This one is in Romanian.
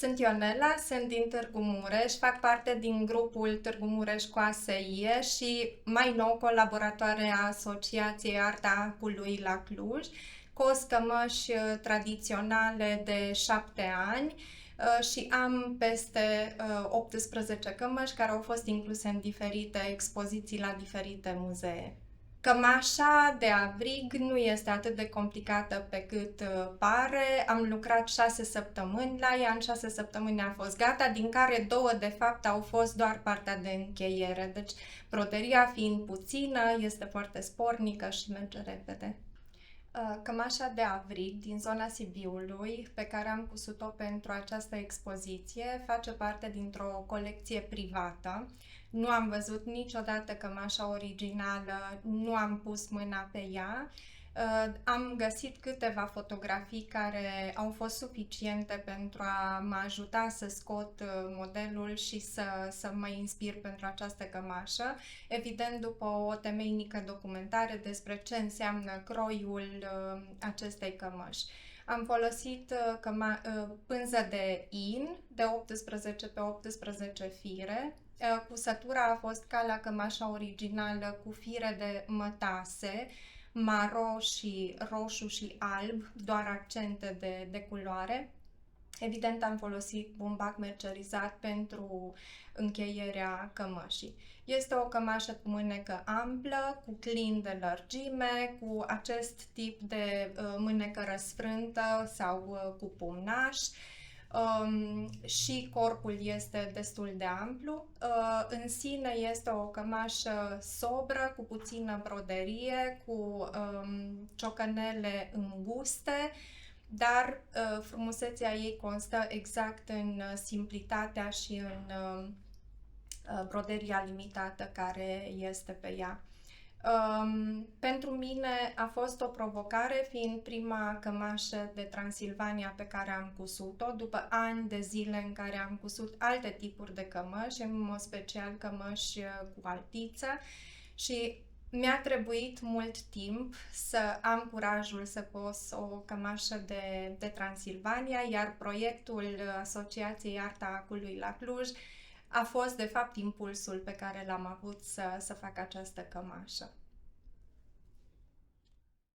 Sunt Ionela, sunt din Târgu Mureș, fac parte din grupul Târgu Mureș cu ASIE și mai nou colaboratoare a Asociației Arta Arcului la Cluj, cu o scămăși tradiționale de 7 ani și am peste 18 cămăși care au fost incluse în diferite expoziții la diferite muzee. Cămașa de avrig nu este atât de complicată pe cât pare. Am lucrat 6 săptămâni la ea, în 6 săptămâni a fost gata, din care 2 de fapt au fost doar partea de încheiere. Deci broderia fiind puțină, este foarte spornică și merge repede. Cămașa de avrig din zona Sibiului, pe care am cusut-o pentru această expoziție, face parte dintr-o colecție privată. Nu am văzut niciodată cămașa originală, nu am pus mâna pe ea. Am găsit câteva fotografii care au fost suficiente pentru a mă ajuta să scot modelul și să mă inspir pentru această cămașă, evident după o temeinică documentare despre ce înseamnă croiul acestei cămăși. Am folosit pânză de in de 18 pe 18 fire. Cusătura a fost ca la cămașa originală, cu fire de mătase, maro și roșu și alb, doar accente de culoare. Evident, am folosit bumbac mercerizat pentru încheierea cămășii. Este o cămașă cu mânecă amplă, cu clin de lărgime, cu acest tip de mânecă răsfrântă sau cu pumnaș. Și corpul este destul de amplu. În sine este o cămașă sobră, cu puțină broderie, cu ciocănele înguste, dar frumusețea ei constă exact în simplitatea și în broderia limitată care este pe ea. Pentru mine a fost o provocare, fiind prima cămașă de Transilvania pe care am cusut-o, după ani de zile în care am cusut alte tipuri de cămăși, în mod special cămăși cu altiță, și mi-a trebuit mult timp să am curajul să cos o cămașă de Transilvania, iar proiectul Asociației Arta Arcului la Cluj a fost de fapt impulsul pe care l-am avut să fac această cămașă.